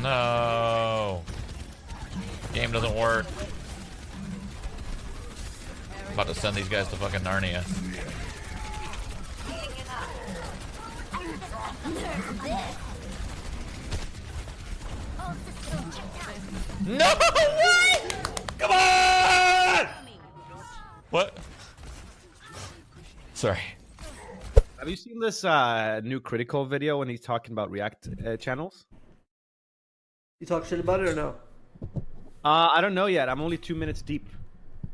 No. Game doesn't work. I'm about to send these guys to fucking Narnia. No way! Come on! What? Sorry. Have you seen this new Critical video when he's talking about React channels? You talk shit about it or no? I don't know yet. I'm only 2 minutes deep.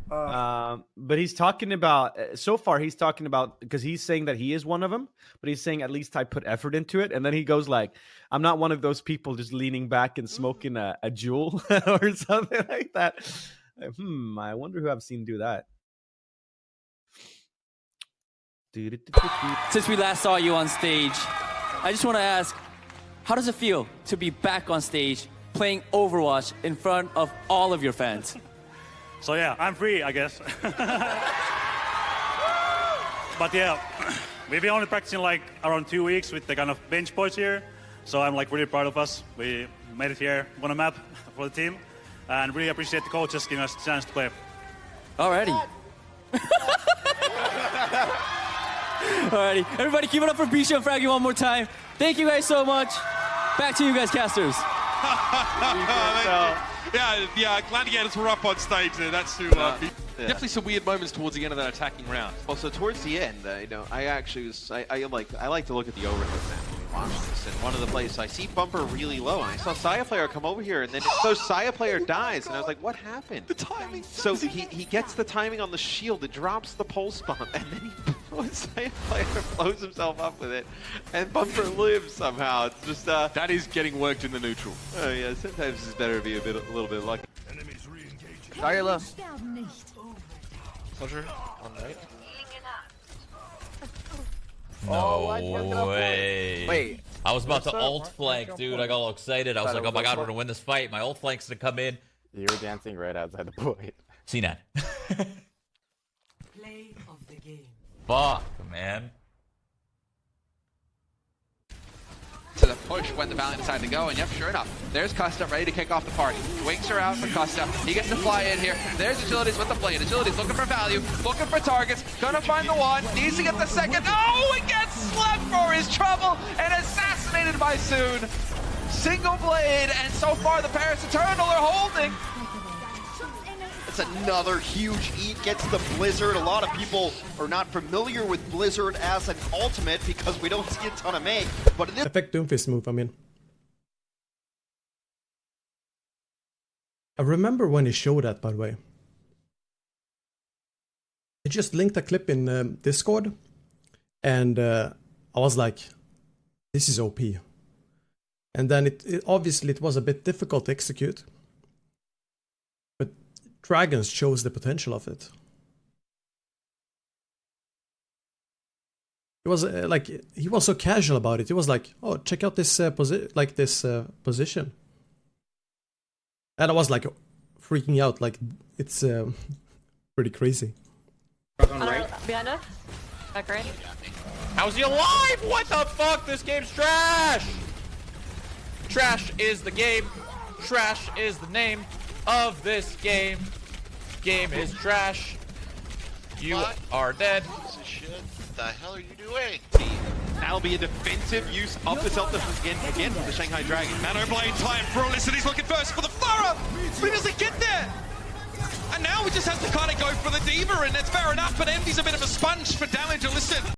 But he's talking about, so far he's talking about, because he's saying that he is one of them, but he's saying at least I put effort into it. And then he goes like, I'm not one of those people just leaning back and smoking a jewel or something like that. I wonder who I've seen do that. Since we last saw you on stage, I just want to ask, how does it feel to be back on stage playing Overwatch in front of all of your fans? So yeah, I'm free, I guess. But yeah, we've been only practicing like around 2 weeks with the kind of bench boys here. So I'm like really proud of us. We made it here, won a map for the team, and really appreciate the coaches giving us a chance to play. Alrighty. Alrighty, everybody keep it up for Bisha and Fraggy one more time. Thank you guys so much. Back to you guys, casters. Yeah, Gladiators were up on stage there. That's who. Definitely some weird moments towards the end of that attacking round. Well, so towards the end, you know, I actually was, I like to look at the overhead map when we watch this. And one of the plays, I see Bumper really low, and I saw Saya player come over here, and then so Saya player dies, and I was like, what happened? The timing. So he gets the timing on the shield, it drops the pulse bomb, and then Saya player blows himself up with it, and Bumper lives somehow. It's just that is getting worked in the neutral. Oh yeah, sometimes it's better to be a little bit lucky. Dire low. Closure on right. No way. Wait. I was about to ult flank, dude. I got all excited. I was like, oh my god, we're gonna win this fight. My ult flank's gonna come in. You were dancing right outside the point. See that? Play of the game. Fuck, man. To the push when the Valiant decided to go, and yep, sure enough, there's Custom ready to kick off the party. Winks are out for Custom. He gets to fly in here. There's Agilities with the blade. Agilities looking for value, looking for targets, gonna find the one, needs to get the second. Oh, it gets slept for his trouble and assassinated by Soon. Single blade, and so far the Paris Eternal are holding. It's another huge eat, gets the Blizzard. A lot of people are not familiar with Blizzard as an ultimate because we don't see a ton of make. But it is Perfect Doomfist move, I mean. I remember when he showed that, by the way. I just linked a clip in Discord, and I was like, this is OP. And then it obviously it was a bit difficult to execute. Dragons shows the potential of it. It was like he was so casual about it. He was like, "Oh, check out this position," and I was like freaking out. Like it's pretty crazy. Behind us. Back right. How's he alive? What the fuck? This game's trash. Trash is the game. Trash is the name of this game. Game is trash. You are dead. Shit. What the hell are you doing? That'll be a defensive use of the self-defense again from the Shanghai Dragon. Nano Blade time for Alyssa. He's looking first for the Pharah, but he doesn't get there. And now he just has to kind of go for the Diva, and that's fair enough, but Envy's a bit of a sponge for damage. Alyssa.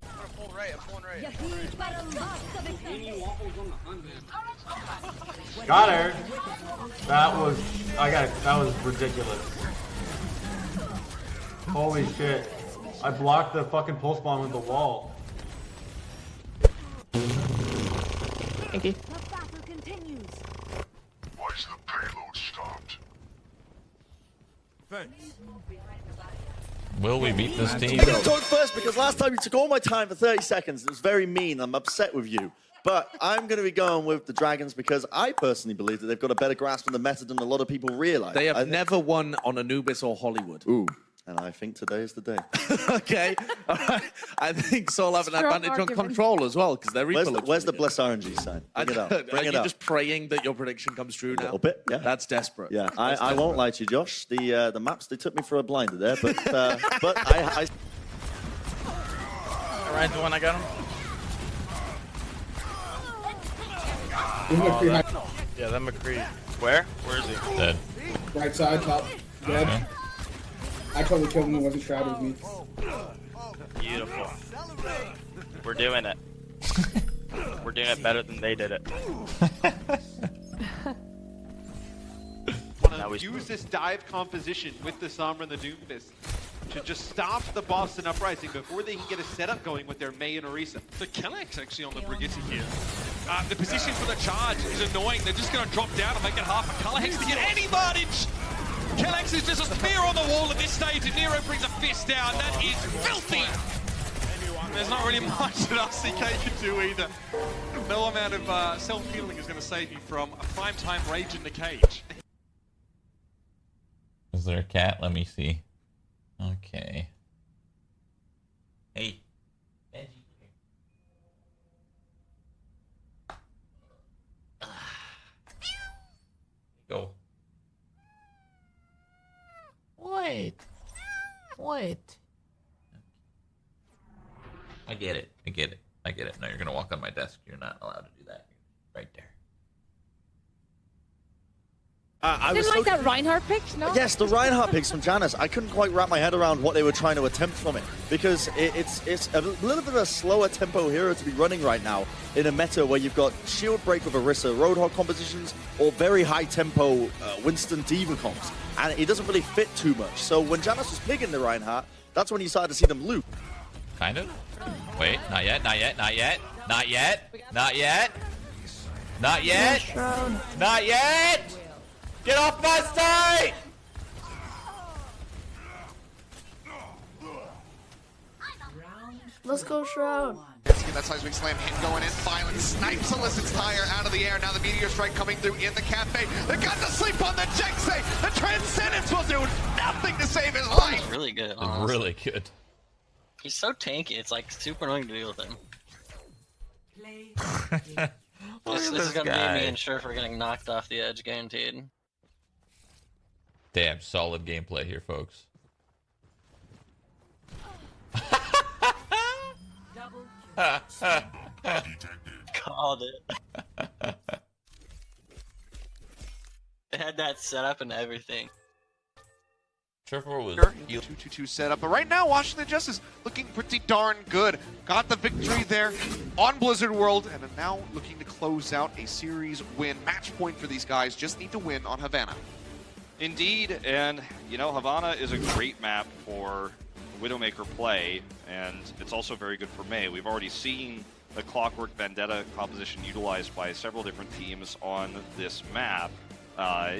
Got her. That was ridiculous. Holy shit. I blocked the fucking pulse bomb with the wall. Thank you. Why is the payload stopped? Will we beat this team? I'm gonna talk first because last time you took all my time for 30 seconds. It was very mean. I'm upset with you. But I'm going to be going with the Dragons because I personally believe that they've got a better grasp on the meta than a lot of people realize. They have never won on Anubis or Hollywood. Ooh. And I think today is the day. Okay. All right. I think Soul have an advantage on control as well, because they're Where's the bless RNG sign? Bring it up. Bring it Are up. you just praying that your prediction comes true now? A little bit, yeah. That's desperate. Yeah, That's I won't lie to you, Josh. The maps, they took me for a blinder there, but I Ryan's the one I got him. Yeah, that McCree. Where? Where is he? Dead. Right side, top. Dead. Okay. I totally killed him. He wasn't shrouded with me. Beautiful. We're doing it. We're doing it better than they did it. Want to use this dive composition with the Sombra and the Doomfist to just stop the Boston Uprising before they can get a setup going with their Mei and Orisa. So Kellex actually on the Brigitte here. The position for the charge is annoying. They're just going to drop down and make it half a color hex to get any advantage. Kellex is just a spear on the wall at this stage, and Nero brings a fist down. That is filthy. There's not really much that RCK can do either. No amount of self-healing is going to save you from a prime-time rage in the cage. Is there a cat? Let me see. Okay. Hey. Go. What? What? I get it. I get it. I get it. No, you're gonna walk on my desk. You're not allowed to do that. Right there. I didn't like that Reinhardt pick, no? Yes, the Reinhardt picks from Janus. I couldn't quite wrap my head around what they were trying to attempt from it, because it's a little bit of a slower tempo hero to be running right now in a meta where you've got Shield Break with Orisa, Roadhog compositions, or very high tempo Winston Diva comps, and it doesn't really fit too much. So when Janus was picking the Reinhardt, that's when you started to see them loop. Kind of. Wait, not yet, not yet, not yet, not yet, not yet, not yet, not yet! Get off my side! Let's go, Shroud. That Seismic Slam hit going in. Violent snipes elicits Tire out of the air. Now the Meteor Strike coming through in the cafe. They got to sleep on the Jexay. The Transcendence will do nothing to save his life. Really good. It's really good. He's so tanky. It's like super annoying to deal with him. This is gonna be me and Surfer getting knocked off the edge, guaranteed. Damn, solid gameplay here, folks. Called it. They had that set up and everything. Surfer was 2-2-2 setup, but right now Washington Justice looking pretty darn good. Got the victory there on Blizzard World, and are now looking to close out a series win. Match point for these guys. Just need to win on Havana. Indeed, and you know, Havana is a great map for Widowmaker play, and it's also very good for Mei. We've already seen the Clockwork Vendetta composition utilized by several different teams on this map.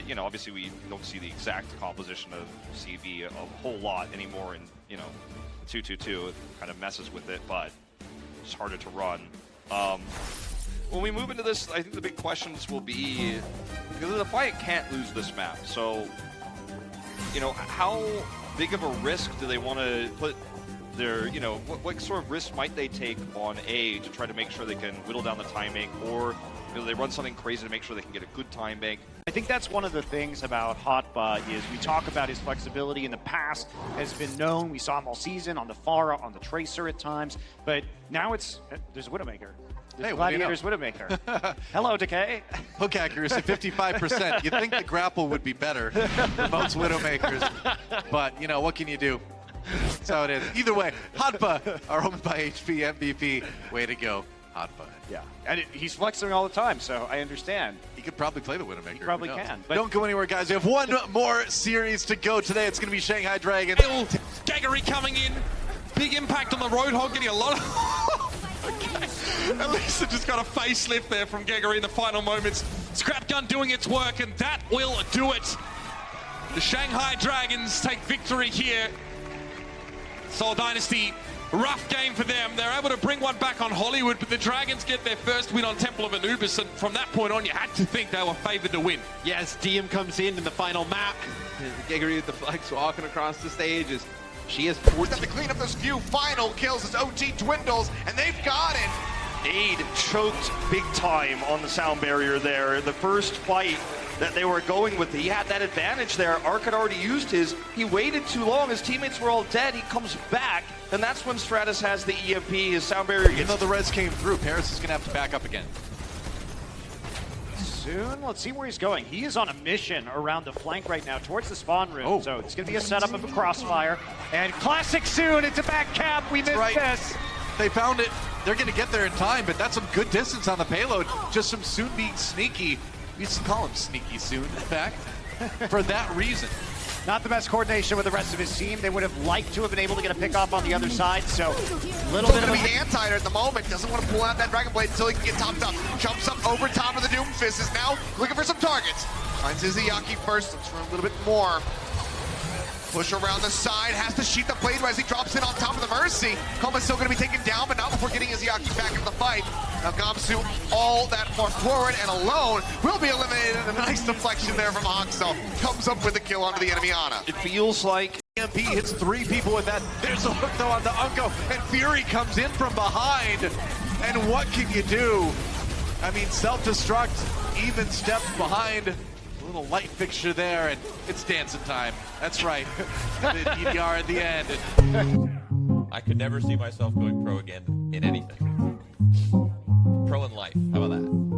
You know, obviously we don't see the exact composition of CV a whole lot anymore in, you know, 2-2-2. It kind of messes with it, but it's harder to run. When we move into this, I think the big questions will be, because the Defiant can't lose this map, so, you know, how big of a risk do they want to put their, you know, what sort of risk might they take on A to try to make sure they can whittle down the timing, or they run something crazy to make sure they can get a good time bank? I think that's one of the things about Hotba is we talk about his flexibility in the past has been known. We saw him all season on the Pharah, on the Tracer at times, but now it's there's Widowmaker. There's Gladiator's Widowmaker. Hello, Decay. Hook accuracy 55%. You'd think the grapple would be better than most Widowmakers, but you know, what can you do? That's how it is. Either way, Hotba, our owned by HP MVP. Way to go, Hotba. Yeah, and he's flexing all the time, so I understand. He could probably play the Widowmaker. He probably can. But don't go anywhere, guys. We have one more series to go today. It's going to be Shanghai Dragon. Gaggery coming in. Big impact on the Roadhog, getting a lot of... Okay. At least it just got a facelift there from Gaggery in the final moments. Scrap Gun doing its work, and that will do it. The Shanghai Dragons take victory here. Seoul Dynasty Rough game for them. They're able to bring one back on Hollywood, but the Dragons get their first win on Temple of Anubis, and from that point on, you had to think they were favored to win. Yes, DM comes in the final map. Giggity with the flex walking across the stage as she has forced to clean up those few final kills as OG dwindles, and they've got it. Aid choked big time on the sound barrier there. The first fight that they were going with, he had that advantage there. Ark had already used his. He waited too long. His teammates were all dead. He comes back, and that's when Stratus has the EMP. His sound barrier gets... Even though the res came through, Paris is going to have to back up again. Soon, let's see where he's going. He is on a mission around the flank right now towards the spawn room. So it's going to be a setup of a crossfire. And classic Soon, it's a back cap. We missed this. They found it. They're going to get there in time, but that's some good distance on the payload. Just some Soon being sneaky. We used to call him Sneaky Soon, in fact, for that reason. Not the best coordination with the rest of his team. They would have liked to have been able to get a pick off on the other side, so a little bit of a anti-er at the moment. Doesn't want to pull out that Dragon Blade until he can get topped up. Jumps up over top of the Doomfist, is now looking for some targets. Finds Izayaki first, looks for a little bit more. Push around the side, has to sheath the blade as he drops in on top of the Mercy. Koma's still going to be taken down, but not before getting Izayaki back into the fight. Now Gamsu, all that far forward and alone, will be eliminated. A nice deflection there from Haxel. Comes up with the kill onto the enemy Ana. It feels like EMP hits 3 people with that. There's a hook though on the Unko, and Fury comes in from behind. And what can you do? I mean, self-destruct, even steps behind. A little light fixture there, and it's dancing time. That's right. The DDR at the end. I could never see myself going pro again in anything. Pro in life. How about that?